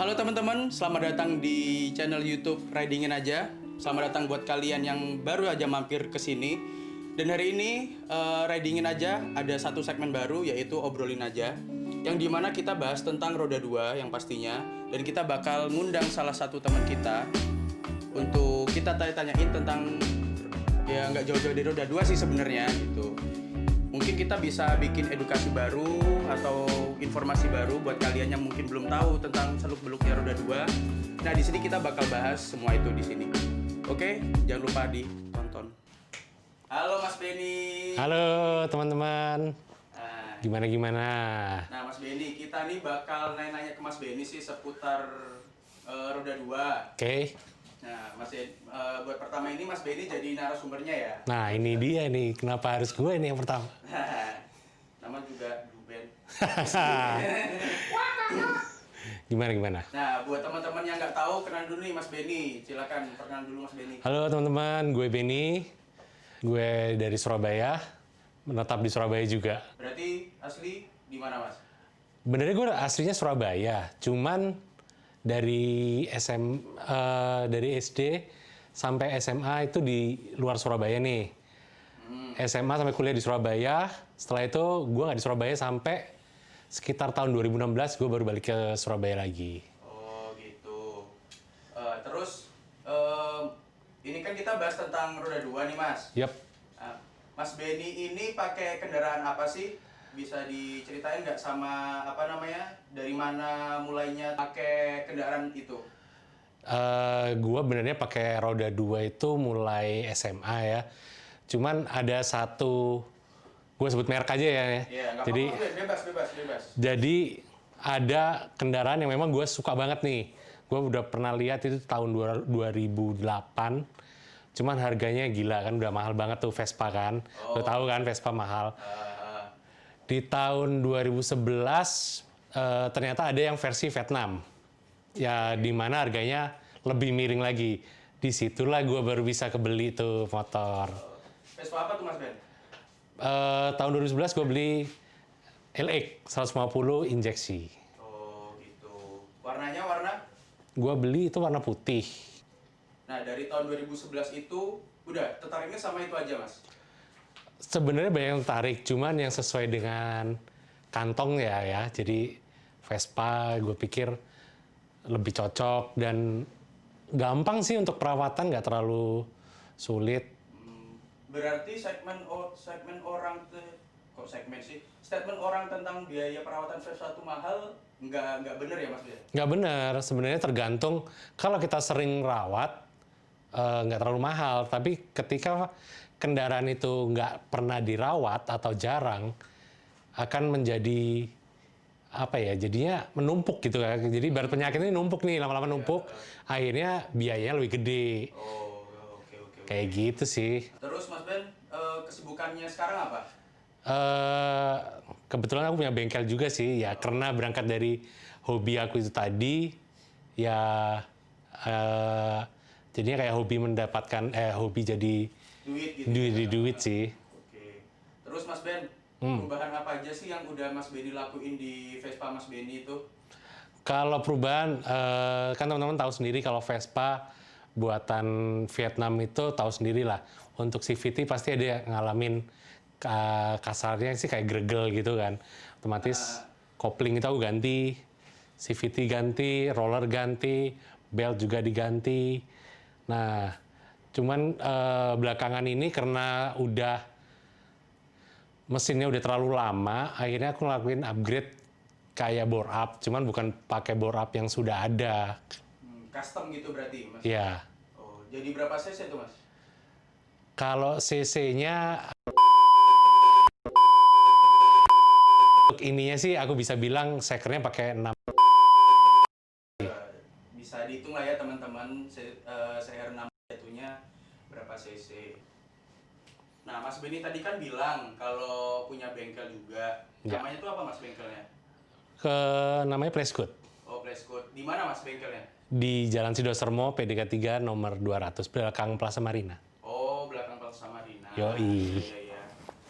Halo teman-teman, selamat datang di channel YouTube Ridingin Aja. Selamat datang buat kalian yang baru aja mampir ke sini. Dan hari ini Ridingin Aja ada satu segmen baru, yaitu Obrolin Aja, yang dimana kita bahas tentang roda 2 yang pastinya. Dan kita bakal ngundang salah satu teman kita untuk kita tanya-tanyain tentang, ya nggak jauh-jauh dari roda 2 sih sebenarnya gitu. Mungkin kita bisa bikin edukasi baru atau informasi baru buat kalian yang mungkin belum tahu tentang seluk-beluknya roda 2. Nah, di sini kita bakal bahas semua itu di sini. Oke, jangan lupa ditonton. Halo Mas Benny. Halo teman-teman. Gimana? Nah, Mas Benny, kita nih bakal nanya-nanya ke Mas Benny sih seputar roda 2. Oke. Nah, buat pertama ini Mas Benny jadi narasumbernya ya. Nah, ini dia nih. Kenapa harus gue nih yang pertama? Nama juga Ruben. Gimana? Nah, buat teman-teman yang nggak tahu, kenal dulu nih Mas Benny. Silakan perkenalan dulu Mas Benny. Halo teman-teman, gue Benny. Gue dari Surabaya. Menetap di Surabaya juga. Berarti asli di mana, Mas? Benernya gue aslinya Surabaya. Cuman dari SD sampai SMA itu di luar Surabaya nih. SMA sampai kuliah di Surabaya. Setelah itu gue nggak di Surabaya sampai sekitar tahun 2016 gue baru balik ke Surabaya lagi. Oh gitu. Terus ini kan kita bahas tentang roda 2 nih, Mas. Yap. Mas Benny ini pakai kendaraan apa sih? Bisa diceritain nggak sama dari mana mulainya pakai kendaraan itu? Gue benernya pakai roda 2 itu mulai SMA ya. Cuman ada satu, gue sebut merek aja ya. Iya, nggak Jadi apa-apa, bebas. Jadi ada kendaraan yang memang gue suka banget nih. Gue udah pernah lihat itu tahun 2008. Cuman harganya gila kan, udah mahal banget tuh Vespa kan. Lo tahu kan Vespa mahal. Di tahun 2011 ternyata ada yang versi Vietnam. Ya di mana harganya lebih miring lagi. Disitulah gue baru bisa kebeli tuh motor. Vespa apa tuh Mas Ben? Tahun 2011 gue beli LX 150 injeksi. Oh gitu. Warnanya warna? Gue beli itu warna putih. Nah dari tahun 2011 itu udah tertariknya sama itu aja Mas? Sebenarnya banyak yang tertarik, cuman yang sesuai dengan kantong ya. Jadi Vespa gue pikir lebih cocok dan gampang sih untuk perawatan, nggak terlalu sulit. Berarti statement orang tentang biaya perawatan Vespa itu mahal nggak bener ya Mas? Nggak bener, sebenarnya tergantung. Kalau kita sering rawat nggak terlalu mahal, tapi ketika kendaraan itu nggak pernah dirawat atau jarang, akan menjadi jadinya menumpuk gitu kan. Jadi baru penyakit ini numpuk nih, lama-lama numpuk, akhirnya biayanya lebih gede. Oh, oke. Kayak gitu sih. Terus Mas Ben, kesibukannya sekarang apa? Kebetulan aku punya bengkel juga sih, ya karena berangkat dari hobi aku itu tadi, ya jadinya kayak hobi hobi jadi duit sih. Oke. Terus Mas Ben, perubahan apa aja sih yang udah Mas Benny lakuin di Vespa Mas Benny itu? Kalau perubahan, kan teman-teman tahu sendiri kalau Vespa buatan Vietnam itu tahu sendiri lah. Untuk CVT pasti ada yang ngalamin kasarnya sih kayak gregel gitu kan. Otomatis kopling itu aku ganti, CVT ganti, roller ganti, belt juga diganti. Nah, cuman belakangan ini karena mesinnya udah terlalu lama, akhirnya aku ngelakuin upgrade kayak bore up, cuman bukan pakai bore up yang sudah ada. Custom gitu berarti Mas? Iya. Oh, jadi berapa cc itu Mas? Kalau cc-nya untuk ininya sih aku bisa bilang sekernya pakai 6. Bisa dihitung lah ya teman-teman, CR6 jatuhnya berapa cc. Nah, Mas Benny tadi kan bilang kalau punya bengkel juga. Ya. Namanya itu apa Mas bengkelnya? Namanya Prescoot. Oh, Prescoot. Di mana Mas bengkelnya? Di Jalan Sidosermo, PDK 3 nomor 200, belakang Plaza Marina. Oh, belakang Plaza Marina. Yoi. Iya.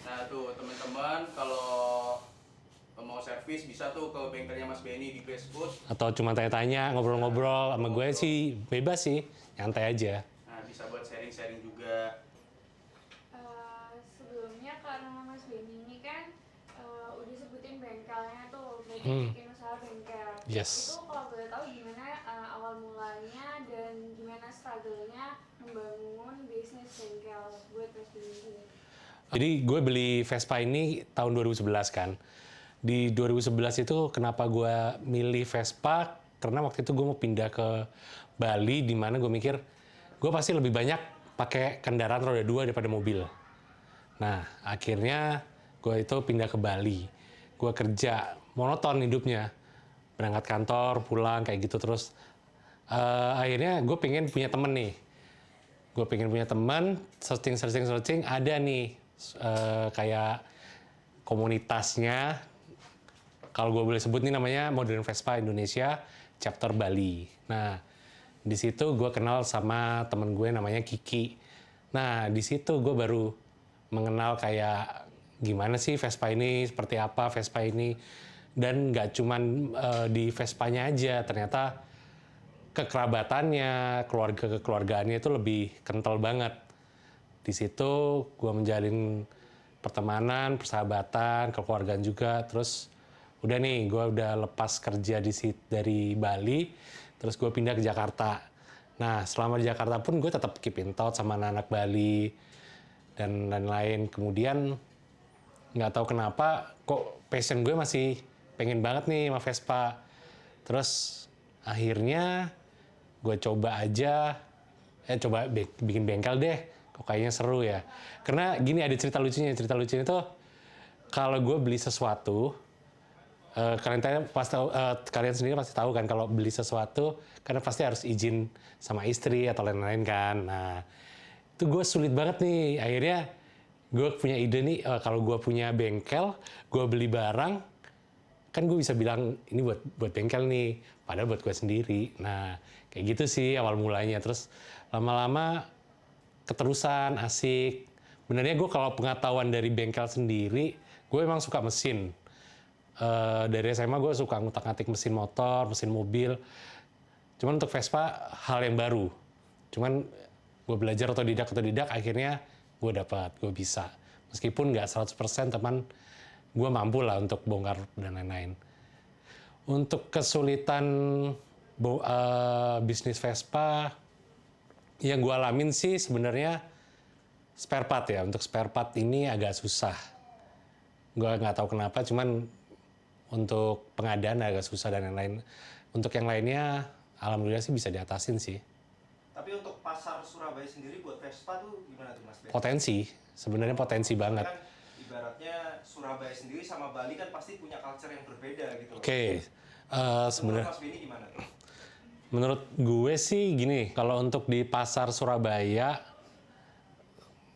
Nah, tuh teman-teman kalau mau servis servis bisa tuh ke bengkelnya Mas Benny di Bestfood. Atau cuma tanya-tanya, ngobrol-ngobrol sama gue sih bebas sih, nyantai aja. Nah, bisa buat sharing-sharing juga. Sebelumnya karena Mas Benny ini kan udah sebutin bengkelnya tuh, udah Hmm. bikin usaha bengkel. Yes. Itu kalau boleh tahu gimana awal mulanya dan gimana struggle-nya membangun bisnis bengkel buat Mas Benny ini? Jadi gue beli Vespa ini tahun 2011 kan. Di 2011 itu kenapa gue milih Vespa? Karena waktu itu gue mau pindah ke Bali, di mana gue mikir gue pasti lebih banyak pakai kendaraan roda 2 daripada mobil. Nah, akhirnya gue itu pindah ke Bali. Gue kerja, monoton hidupnya. Berangkat kantor, pulang, kayak gitu terus. Akhirnya gue pengen punya temen nih. Gue pengen punya teman, searching, ada nih kayak komunitasnya, kalau gue boleh sebut nih namanya Modern Vespa Indonesia Chapter Bali. Nah, di situ gue kenal sama temen gue namanya Kiki. Nah, di situ gue baru mengenal kayak gimana sih Vespa ini, seperti apa Vespa ini. Dan nggak cuman di Vespanya aja, ternyata kekerabatannya, kekeluargaannya itu lebih kental banget. Di situ gue menjalin pertemanan, persahabatan, kekeluargaan juga. Terus udah nih, gue udah lepas kerja dari Bali, terus gue pindah ke Jakarta. Nah, selama di Jakarta pun gue tetap keep in touch sama anak-anak Bali dan lain-lain. Kemudian nggak tahu kenapa, kok passion gue masih pengen banget nih sama Vespa. Terus akhirnya gue coba aja, coba bikin bengkel deh. Kok kayaknya seru ya. Karena gini, ada cerita lucunya. Cerita lucunya tuh, kalau gue beli sesuatu, kalian sendiri pasti tahu kan, kalau beli sesuatu, karena pasti harus izin sama istri atau lain-lain kan. Nah, itu gue sulit banget nih. Akhirnya gue punya ide nih, kalau gue punya bengkel, gue beli barang, kan gue bisa bilang ini buat bengkel nih, padahal buat gue sendiri. Nah, kayak gitu sih awal mulanya. Terus lama-lama keterusan, asik. Benernya gue kalau pengetahuan dari bengkel sendiri, gue emang suka mesin. Dari SMA gue suka ngutak-ngatik mesin motor, mesin mobil. Cuman untuk Vespa hal yang baru. Cuman gue belajar otodidak, akhirnya gue bisa. Meskipun nggak 100%, teman gue mampu lah untuk bongkar dan lain-lain. Untuk kesulitan bisnis Vespa, yang gue alamin sih sebenarnya spare part ya. Untuk spare part ini agak susah. Gue nggak tahu kenapa, cuman untuk pengadaan agak susah dan lain-lain. Untuk yang lainnya, alhamdulillah sih bisa diatasin sih. Tapi untuk pasar Surabaya sendiri buat Vespa tuh gimana tuh Mas Ben? Potensi, sebenarnya potensi banget. Kan ibaratnya Surabaya sendiri sama Bali kan pasti punya culture yang berbeda gitu. Oke, sebenarnya. Mas Benny gimana tuh? Menurut gue sih gini, kalau untuk di pasar Surabaya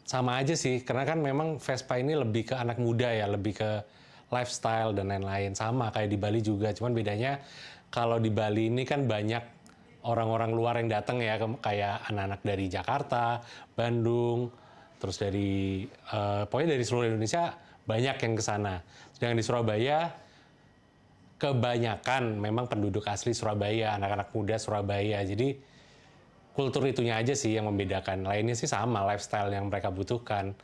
sama aja sih, karena kan memang Vespa ini lebih ke anak muda ya, lebih ke lifestyle dan lain-lain. Sama kayak di Bali juga, cuman bedanya kalau di Bali ini kan banyak orang-orang luar yang datang ya, kayak anak-anak dari Jakarta, Bandung, terus dari pokoknya dari seluruh Indonesia banyak yang ke sana. Sedangkan di Surabaya kebanyakan memang penduduk asli Surabaya, anak-anak muda Surabaya. Jadi kultur itunya aja sih yang membedakan. Lainnya sih sama, lifestyle yang mereka butuhkan.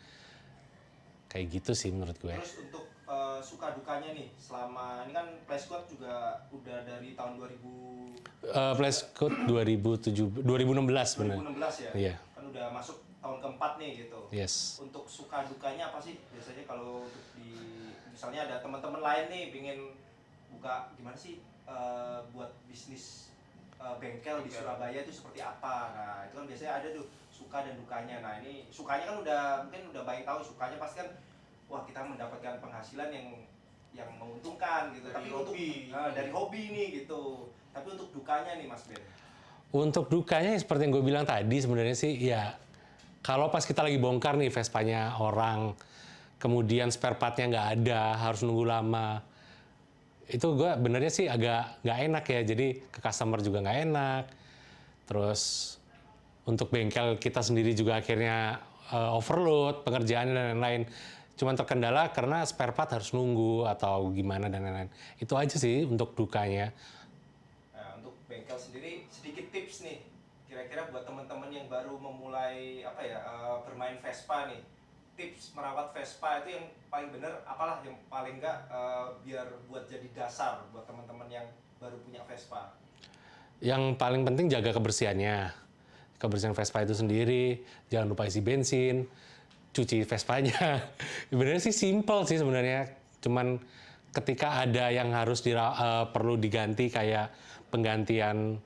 Kayak gitu sih menurut gue. Terus untuk suka dukanya nih, selama ini kan Flashcode juga udah dari tahun 2000 Flashcode 2016 benar. 2016 ya? Iya. Kan udah masuk tahun keempat nih gitu. Yes. Untuk suka dukanya apa sih biasanya kalau untuk misalnya ada teman-teman lain nih pengen buka gimana sih buat bisnis bengkel di Surabaya itu seperti apa? Nah itu kan biasanya ada tuh suka dan dukanya. Nah ini sukanya kan mungkin udah banyak tahu, sukanya pasti kan wah kita mendapatkan penghasilan yang menguntungkan gitu. Dari Tapi hobi. dari hobi nih gitu. Tapi untuk dukanya nih Mas Ben. Untuk dukanya seperti yang gue bilang tadi sebenarnya sih ya, kalau pas kita lagi bongkar nih Vespanya orang, kemudian spare partnya nggak ada, harus nunggu lama, itu gue benernya sih agak nggak enak ya. Jadi ke customer juga nggak enak. Terus untuk bengkel kita sendiri juga akhirnya overload pengerjaan dan lain-lain. Cuman terkendala karena spare part harus nunggu atau gimana dan lain-lain. Itu aja sih untuk dukanya. Nah, untuk bengkel sendiri sedikit tips nih. Kira-kira buat teman-teman yang baru memulai bermain Vespa nih. Tips merawat Vespa itu yang paling benar apalah yang paling enggak biar buat jadi dasar buat teman-teman yang baru punya Vespa. Yang paling penting jaga kebersihannya. Kebersihan Vespa itu sendiri, jangan lupa isi bensin, cuci Vespanya. Sebenarnya sih simple sih sebenarnya. Cuman ketika ada yang harus perlu diganti kayak penggantian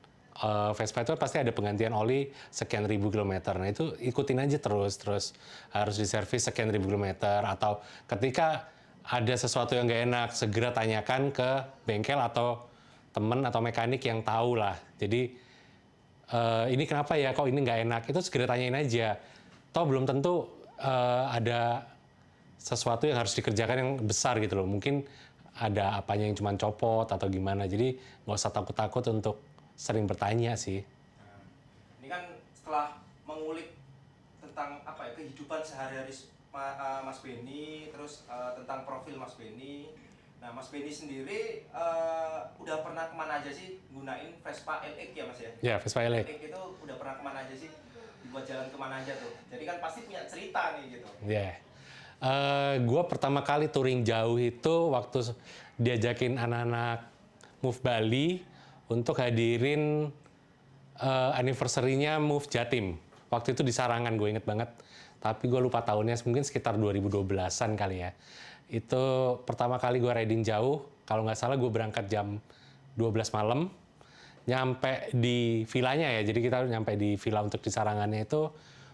Vespa itu pasti ada penggantian oli sekian ribu kilometer. Nah itu ikutin aja terus harus diservis sekian ribu kilometer. Atau ketika ada sesuatu yang nggak enak, segera tanyakan ke bengkel atau temen atau mekanik yang tahu lah. Jadi ini kenapa ya kok ini nggak enak, itu segera tanyain aja. Toh belum tentu ada sesuatu yang harus dikerjakan yang besar gitu loh. Mungkin ada apanya yang cuma copot atau gimana. Jadi nggak usah takut-takut untuk sering bertanya sih. Nah, ini kan setelah mengulik tentang kehidupan sehari-hari Mas Benny, terus tentang profil Mas Benny. Nah, Mas Benny sendiri udah pernah kemana aja sih gunain Vespa LX ya Mas ya? Ya, Vespa LX. LX itu udah pernah kemana aja sih? Dibuat jalan kemana aja tuh? Jadi kan pasti punya cerita nih gitu. Ya. Gue pertama kali touring jauh itu waktu diajakin anak-anak Move Bali untuk hadirin anniversary-nya Move Jatim. Waktu itu di Sarangan, gue inget banget. Tapi gue lupa tahunnya, mungkin sekitar 2012-an kali ya. Itu pertama kali gue riding jauh, kalau nggak salah gue berangkat jam 12 malam, nyampe di villanya ya, jadi kita nyampe di villa untuk di Sarangannya itu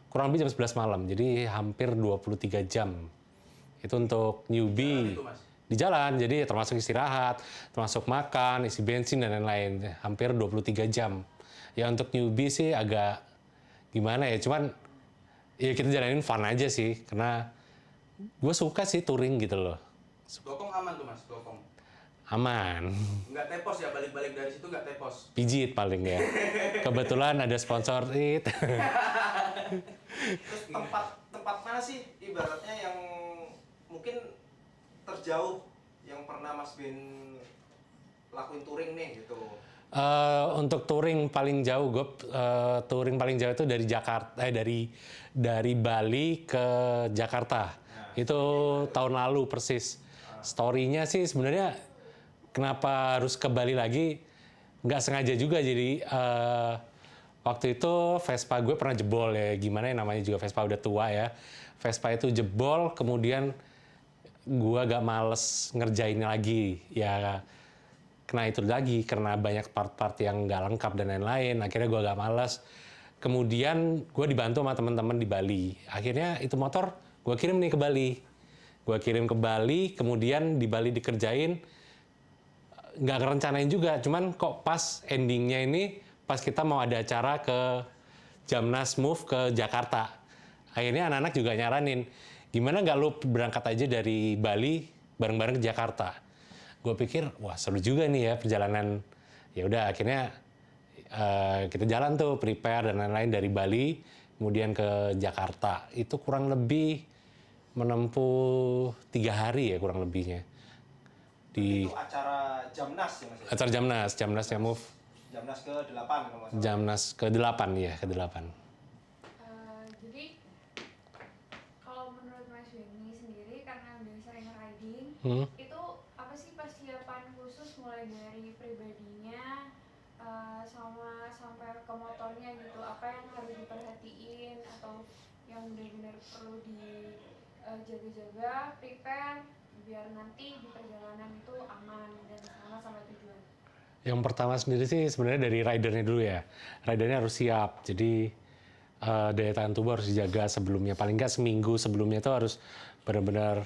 kurang lebih jam 11 malam, jadi hampir 23 jam. Itu untuk newbie di jalan, jadi termasuk istirahat, termasuk makan, isi bensin dan lain-lain, hampir 23 jam. Ya untuk newbie sih agak gimana ya, cuman ya kita jalanin fun aja sih, karena gue suka sih touring gitu loh. Dokong aman tuh Mas, dokong. Aman. Nggak tepos ya, balik-balik dari situ nggak tepos. Pijit paling ya. Kebetulan ada sponsor it. Terus tempat mana sih ibaratnya yang mungkin terjauh yang pernah Mas Ben lakuin touring nih gitu? Untuk touring paling jauh, gue touring paling jauh itu dari Jakarta, dari Bali ke Jakarta. Itu tahun lalu persis. Story-nya sih sebenarnya kenapa harus ke Bali lagi, nggak sengaja juga. Jadi waktu itu Vespa gue pernah jebol ya, gimana ya namanya juga Vespa udah tua ya. Vespa itu jebol, kemudian gue agak males ngerjainnya lagi. Ya kena itu lagi, karena banyak part-part yang nggak lengkap dan lain-lain. Akhirnya gue agak males. Kemudian gue dibantu sama teman-teman di Bali. Akhirnya itu motor gue kirim nih ke Bali. Gue kirim ke Bali, kemudian di Bali dikerjain. Nggak ngerencanain juga, cuman kok pas endingnya ini, pas kita mau ada acara ke Jamnas Move ke Jakarta. Akhirnya anak-anak juga nyaranin, gimana nggak lu berangkat aja dari Bali bareng-bareng ke Jakarta. Gue pikir, wah seru juga nih ya perjalanan. Ya udah akhirnya kita jalan tuh, prepare dan lain-lain dari Bali, kemudian ke Jakarta. Itu kurang lebih menempuh 3 hari ya kurang lebihnya. Itu acara Jamnas ya Mas ya? Acara Jamnasnya Move. Jamnas ke-8 kalau nggak salah. Jamnas ke-8 ya, ke-8. Jadi kalau menurut Mas Benny sendiri karena udah sering riding, itu apa sih persiapan khusus mulai dari pribadinya sama sampai ke motornya gitu? Apa yang harus diperhatiin atau yang benar-benar perlu dijaga-jaga, prepare biar nanti di perjalanan itu aman dan sama tujuan? Yang pertama sendiri sih sebenarnya dari ridernya dulu ya. Ridernya harus siap. Jadi daya tahan tubuh harus dijaga sebelumnya. Paling nggak seminggu sebelumnya itu harus benar-benar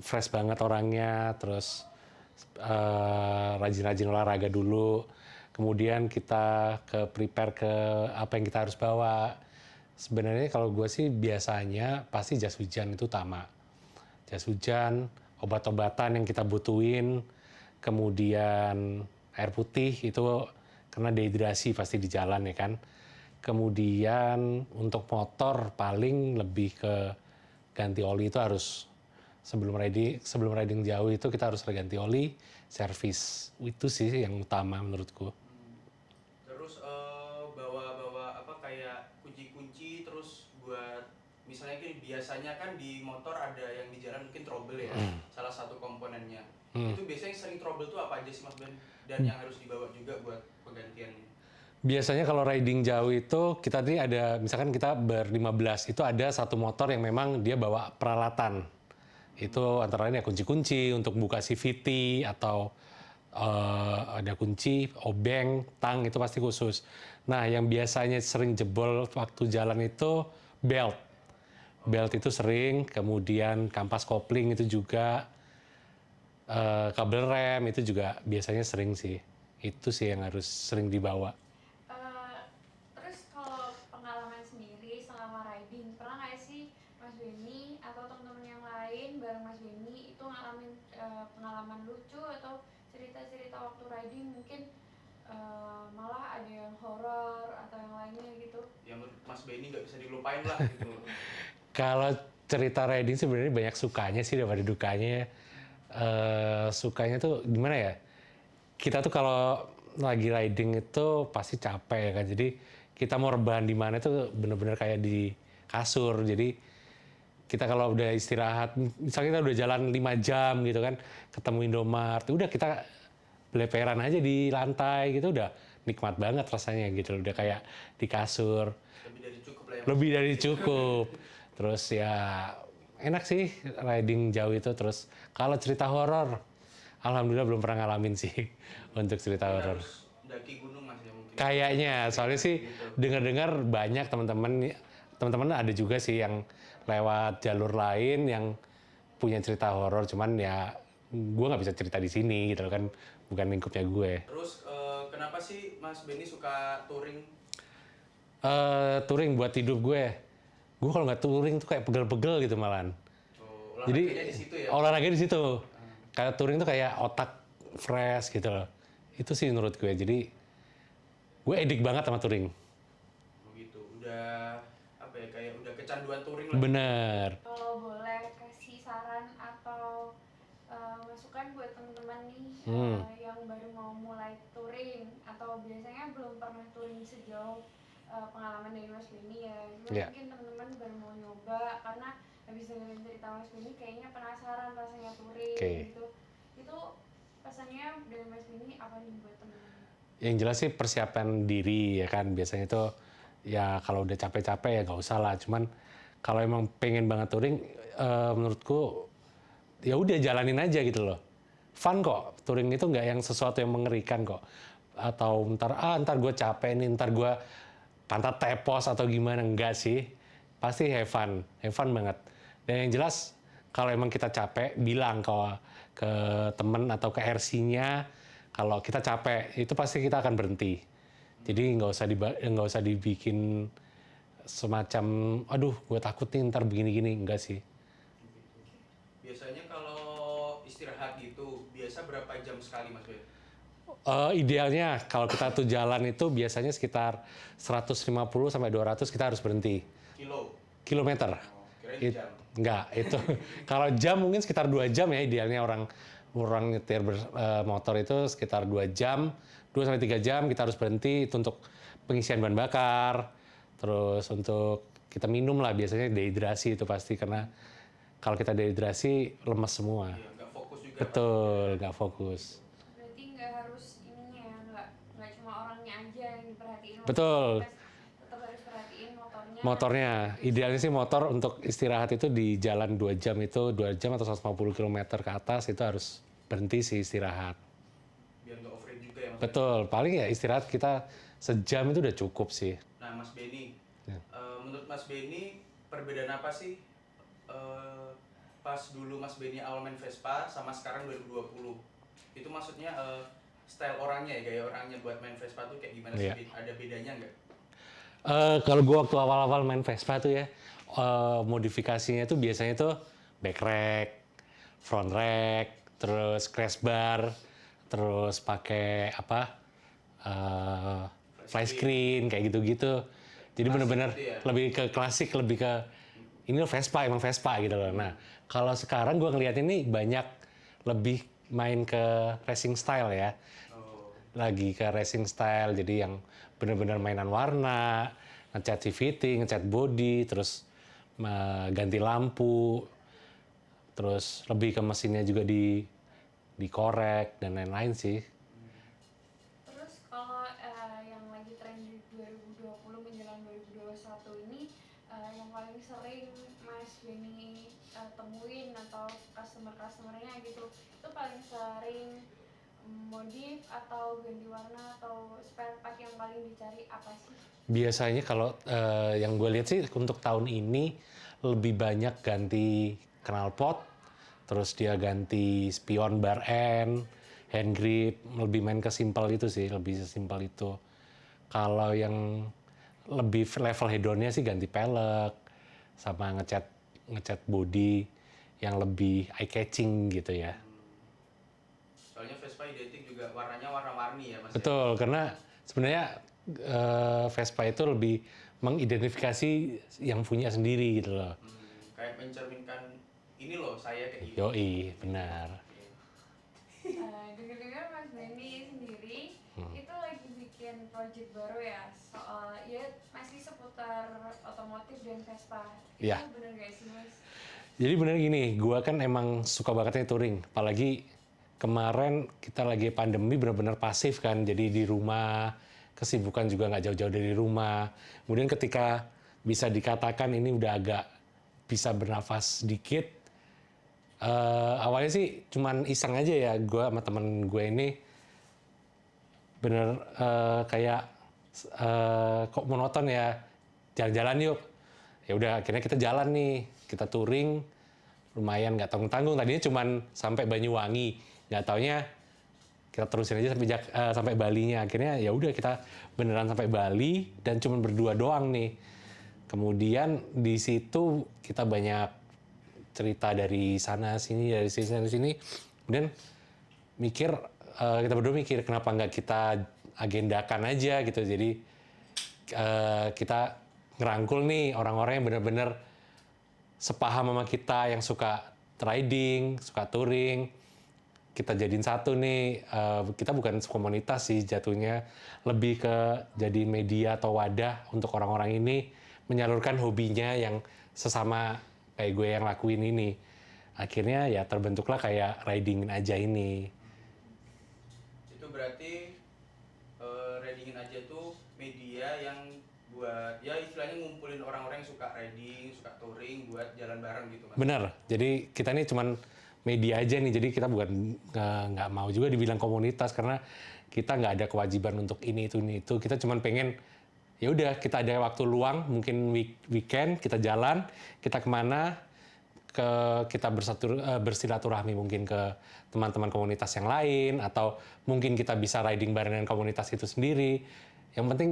fresh banget orangnya. Terus rajin-rajin olahraga dulu. Kemudian kita prepare ke apa yang kita harus bawa. Sebenarnya kalau gue sih biasanya pasti jas hujan itu utama. Jas hujan, obat-obatan yang kita butuhin, kemudian air putih itu karena dehidrasi pasti di jalan ya kan. Kemudian untuk motor paling lebih ke ganti oli itu harus sebelum riding jauh itu kita harus ganti oli, servis. Itu sih yang utama menurutku. Terus bawa apa kayak kunci-kunci terus buat misalnya gini, biasanya kan di motor ada yang di jalan mungkin trouble ya, salah satu komponennya. Itu biasanya yang sering trouble tuh apa aja sih Mas Ben? Dan yang harus dibawa juga buat penggantiannya. Biasanya kalau riding jauh itu kita nih ada, misalkan kita ber-15, itu ada satu motor yang memang dia bawa peralatan. Itu antara lain ya kunci-kunci untuk buka CVT atau ada kunci, obeng, tang, itu pasti khusus. Nah, yang biasanya sering jebol waktu jalan itu belt. Belt itu sering, kemudian kampas kopling itu juga, kabel rem itu juga biasanya sering sih. Itu sih yang harus sering dibawa. Terus kalau pengalaman sendiri selama riding, pernah nggak sih Mas Benny atau teman-teman yang lain bareng Mas Benny itu ngalamin pengalaman lucu atau cerita-cerita waktu riding mungkin malah ada yang horor atau yang lainnya gitu? Yang menurut Mas Benny nggak bisa dilupain lah gitu. Kalau cerita riding sebenarnya banyak sukanya sih daripada dukanya. Sukanya tuh gimana ya? Kita tuh kalau lagi riding itu pasti capek ya kan. Jadi kita mau rebahan di mana tuh bener-bener kayak di kasur. Jadi kita kalau udah istirahat, misalnya kita udah jalan 5 jam gitu kan, ketemu Indomaret, udah kita beleperan aja di lantai gitu, udah nikmat banget rasanya gitu. Udah kayak di kasur. Lebih dari cukup lah ya. Lebih dari cukup. Terus ya enak sih riding jauh itu. Terus kalau cerita horor, alhamdulillah belum pernah ngalamin sih untuk cerita horor. Harus daki gunung Mas ya mungkin. Kayaknya, soalnya sih dengar-dengar banyak teman-teman ada juga sih yang lewat jalur lain yang punya cerita horor. Cuman ya gue nggak bisa cerita di sini gitu kan, bukan lingkupnya gue. Terus kenapa sih Mas Benny suka touring? Touring buat hidup gue. Gue kalau nggak touring tuh kayak pegel-pegel gitu malahan. Oh, Jadi olahraganya di situ ya. olahraganya di situ. Kayak touring tuh kayak otak fresh gitu loh. Itu sih menurut gue. Jadi gue edik banget sama touring. Begitu. Udah apa ya kayak udah kecanduan touring lah. Bener. Kalau boleh kasih saran atau masukan buat teman-teman nih yang baru mau mulai touring atau biasanya belum pernah touring sejauh pengalaman dari Mas Benny ya. Cuma mungkin teman-teman baru mau nyoba karena habis dengerin cerita Mas Benny kayaknya penasaran rasanya touring gitu. Itu pesannya dari Mas Benny apa nih buat teman-teman? Yang jelas sih persiapan diri ya kan. Biasanya tuh ya kalau udah capek-capek ya nggak usah lah. Cuman kalau emang pengen banget touring, menurutku ya udah jalanin aja gitu loh. Fun kok. Touring itu nggak yang sesuatu yang mengerikan kok. Atau ntar gue capek nih, ntar gue pantat tepos atau gimana, enggak sih. Pasti have fun banget. Dan yang jelas kalau emang kita capek, bilang ke temen atau ke RC-nya kalau kita capek, itu pasti kita akan berhenti. Jadi nggak usah dibikin semacam, aduh gue takut nih ntar begini-gini, enggak sih. Biasanya kalau istirahat gitu, biasa berapa jam sekali Mas Ben? Idealnya kalau kita tuh jalan itu biasanya sekitar 150 sampai 200 kita harus berhenti. Kilometer. Kirain jam. Enggak, itu kalau jam mungkin sekitar 2 jam ya idealnya orang nyetir motor itu sekitar 2 jam, 2 sampai 3 jam kita harus berhenti itu untuk pengisian bahan bakar. Terus untuk kita minum lah, biasanya dehidrasi itu pasti karena kalau kita dehidrasi lemas semua. Iya, nggak fokus juga. Betul, nggak fokus. Berarti nggak harus ininya ya, nggak cuma orangnya aja yang diperhatiin. Betul. Tetap harus perhatiin motornya. Motornya, idealnya sih motor untuk istirahat itu di jalan 2 jam itu 2 jam atau 150 km ke atas itu harus berhenti sih istirahat. Biar nggak overheat juga ya Mas. Betul, paling ya istirahat kita sejam itu udah cukup sih. Nah Mas Benny, Ya. Menurut Mas Benny perbedaan apa sih pas dulu Mas Benny awal main Vespa sama sekarang 2020? Itu maksudnya style orangnya ya, gaya orangnya buat main Vespa tuh kayak gimana sih? Iya. Ada bedanya nggak? Kalau gue waktu awal-awal main Vespa tuh ya, modifikasinya tuh biasanya tuh back rack, front rack, terus crash bar, terus pakai apa, fly screen kayak gitu-gitu. Jadi bener-bener gitu ya? lebih ke klasik, lebih ke ini Vespa, emang Vespa gitu loh. Nah, kalau sekarang gue ngeliat ini banyak lebih main ke racing style ya. Lagi ke racing style, jadi yang benar-benar mainan warna, ngecat CVT, ngecat body, terus ganti lampu, terus lebih ke mesinnya juga dikorek dan lain-lain sih. Terus kalau yang lagi tren di 2020 menjelang 2021 ini, yang paling sering Mas Benny temuin atau customer-customernya gitu, itu paling sering modif atau ganti warna atau spare part yang paling dicari apa sih? Biasanya kalau yang gue lihat sih untuk tahun ini lebih banyak ganti knalpot, terus dia ganti spion bar end, hand grip, lebih main ke simple itu sih, lebih sesimpel itu. Kalau yang lebih level hedonnya sih ganti pelek, sama ngecat body yang lebih eye catching gitu ya. Soalnya Vespa identik juga warnanya warna-warni ya Mas. Betul, karena sebenarnya Vespa itu lebih mengidentifikasi yang punya sendiri gitu loh. Kayak mencerminkan ini loh saya kayak gini. Yoi, benar. Dengar-dengar Mas Benny sendiri itu lagi bikin project baru ya, soal ya masih seputar otomotif dan Vespa. Iya. Itu bener gak sih Mas? Jadi bener gini, gua kan emang suka banget nih touring. Apalagi kemarin kita lagi pandemi benar-benar pasif kan, jadi di rumah, kesibukan juga nggak jauh-jauh dari rumah. Kemudian ketika bisa dikatakan ini udah agak bisa bernafas sedikit, awalnya sih cuman iseng aja ya, gue sama temen gue ini bener kayak kok monoton ya, jalan-jalan yuk. Ya udah akhirnya kita jalan nih, kita touring, lumayan nggak tanggung-tanggung. Tadinya cuman sampai Banyuwangi, nggak taunya kita terusin aja sampai Balinya. Akhirnya ya udah kita beneran sampai Bali dan cuman berdua doang nih. Kemudian di situ kita banyak cerita dari sana sini, dari sini. Kemudian kita berdua mikir kenapa nggak kita agendakan aja gitu. Jadi kita ngerangkul nih orang-orang yang benar-benar sepaham sama kita, yang suka riding, suka touring. Kita jadiin satu nih, kita bukan komunitas sih jatuhnya, lebih ke jadi media atau wadah untuk orang-orang ini menyalurkan hobinya yang sesama kayak gue yang lakuin ini. Akhirnya ya terbentuklah kayak ridingin aja ini. Itu berarti ridingin aja tuh media yang buat ya istilahnya ngumpulin orang-orang yang suka riding, suka touring buat jalan bareng gitu Mas. Bener, jadi kita nih cuman media aja nih, jadi kita bukan nggak mau juga dibilang komunitas karena kita nggak ada kewajiban untuk ini itu. Kita cuman pengen ya udah kita ada waktu luang, mungkin weekend kita jalan, kita kemana, kita bersilaturahmi mungkin ke teman-teman komunitas yang lain, atau mungkin kita bisa riding bareng dengan komunitas itu sendiri. Yang penting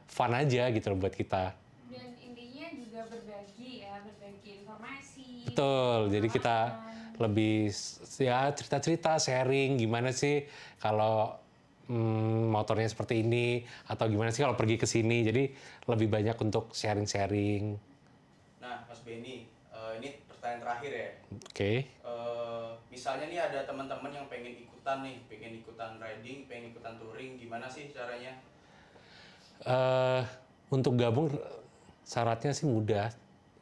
fun aja gitu loh buat kita. Dan intinya juga berbagi informasi. Betul, jadi kita lebih ya cerita-cerita, sharing gimana sih kalau motornya seperti ini, atau gimana sih kalau pergi ke sini. Jadi lebih banyak untuk sharing-sharing. Nah Mas Benny, ini pertanyaan terakhir ya. Oke. Misalnya nih ada teman-teman yang pengen ikutan riding, pengen ikutan touring, gimana sih caranya? Untuk gabung syaratnya sih mudah.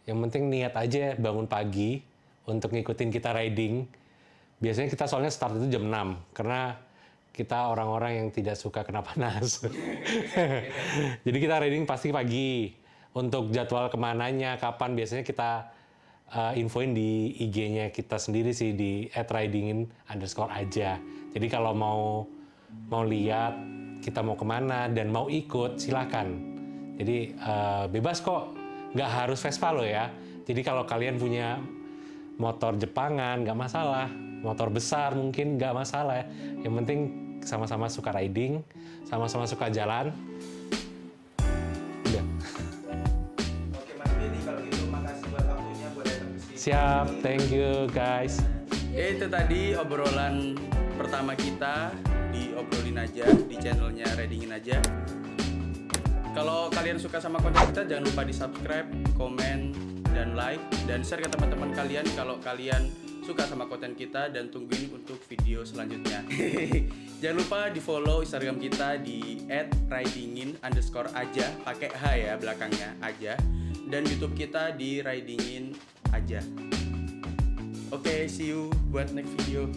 Yang penting niat aja bangun pagi untuk ngikutin kita riding. Biasanya kita soalnya start itu jam 6 karena kita orang-orang yang tidak suka kena panas. Jadi kita riding pasti pagi. Untuk jadwal kemananya, kapan, biasanya kita infoin di IG-nya kita sendiri sih, di @ridingin_ aja. Jadi kalau mau lihat kita mau kemana dan mau ikut, silakan. Jadi bebas kok, nggak harus Vespa loh ya. Jadi kalau kalian punya motor Jepangan, nggak masalah. Motor besar mungkin nggak masalah. Yang penting sama-sama suka riding, sama-sama suka jalan. Udah. Oke Mas Benny, kalau gitu makasih buat waktunya buat datang ke sini. Siap, thank you guys. Ya itu tadi obrolan pertama kita di Obrolin Aja di channelnya Ridingin Aja. Kalau kalian suka sama konten kita, jangan lupa di subscribe, komen, dan like dan share ke teman-teman kalian kalau kalian suka sama konten kita, dan tungguin untuk video selanjutnya. Jangan lupa di follow Instagram kita di @ridingin_aja, pakai H ya belakangnya aja, dan YouTube kita di ridingin aja. Oke, see you buat next video.